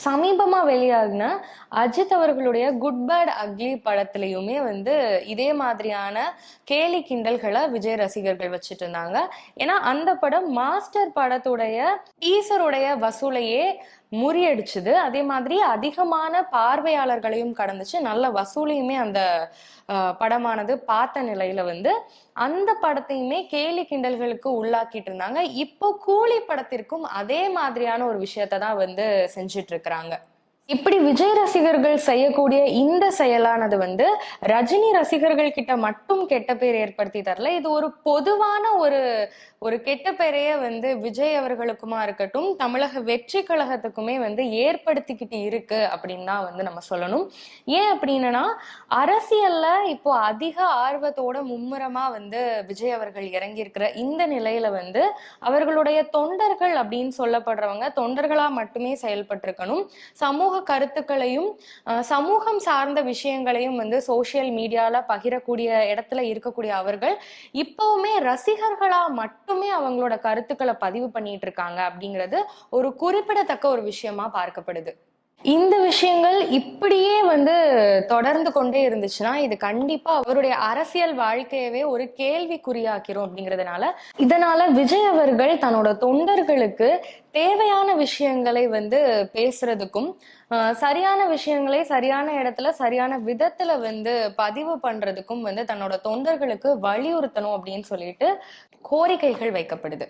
சமீபமா வெளியாகின அஜித் அவர்களுடைய good bad ugly படத்துலயுமே இதே மாதிரியான கேலி கிண்டல்களை விஜய் ரசிகர்கள் வச்சுட்டு இருந்தாங்க. ஏன்னா அந்த படம் மாஸ்டர் படத்துடைய டீசருடைய வசூலையே முறியடிச்சுது. அதே மாதிரி அதிகமான பார்வையாளர்களையும் கடந்துச்சு, நல்ல வசூலையுமே அந்த படமானது பார்த்த நிலையில அந்த படத்தையுமே கேலி கிண்டல்களுக்கு உள்ளாக்கிட்டு இருந்தாங்க. இப்போ கூலி படத்திற்கும் அதே மாதிரியான ஒரு விஷயத்த தான் செஞ்சிட்டு இருக்கிறாங்க. இப்படி விஜய் ரசிகர்கள் செய்யக்கூடிய இந்த செயலானது ரஜினி ரசிகர்கள் கிட்ட மட்டும் கெட்ட பேர் ஏற்படுத்தி தரல. இது ஒரு பொதுவான ஒரு கெட்ட பேரையே விஜய் அவர்களுக்குமா இருக்கட்டும், தமிழக வெற்றி கழகத்துக்குமே ஏற்படுத்திக்கிட்டு இருக்கு அப்படின்னு தான் நம்ம சொல்லணும். ஏன் அப்படின்னா, அரசியல்ல இப்போ அதிக ஆர்வத்தோட மும்முரமா விஜய் அவர்கள் இறங்கி இருக்கிற இந்த நிலையில அவர்களுடைய தொண்டர்கள் அப்படின்னு சொல்லப்படுறவங்க தொண்டர்களா மட்டுமே செயல்பட்டிருக்கணும். சமூக கருத்துக்களையும் சமூகம் சார்ந்த விஷயங்களையும் சோசியல் மீடியால பகிரக்கூடிய இடத்துல இருக்கக்கூடிய அவர்கள் இப்பவுமே ரசிகர்களா மட்டுமே அவங்களோட கருத்துக்களை பதிவு பண்ணிட்டு இருக்காங்க அப்படிங்கிறது ஒரு குறிப்பிடத்தக்க ஒரு விஷயமா பார்க்கப்படுது. இந்த விஷயங்கள் இப்படியே தொடர்ந்து கொண்டே இருந்துச்சுன்னா இது கண்டிப்பா அவருடைய அரசியல் வாழ்க்கையவே ஒரு கேள்விக்குறியாக்கிறோம் அப்படிங்கிறதுனால இதனால விஜய் அவர்கள் தன்னோட தொண்டர்களுக்கு தேவையான விஷயங்களை பேசுறதுக்கும் சரியான விஷயங்களை சரியான இடத்துல சரியான விதத்துல பதிவு பண்றதுக்கும் தன்னோட தொண்டர்களுக்கு வலியுறுத்தணும் அப்படின்னு சொல்லிட்டு கோரிக்கைகள் வைக்கப்படுது.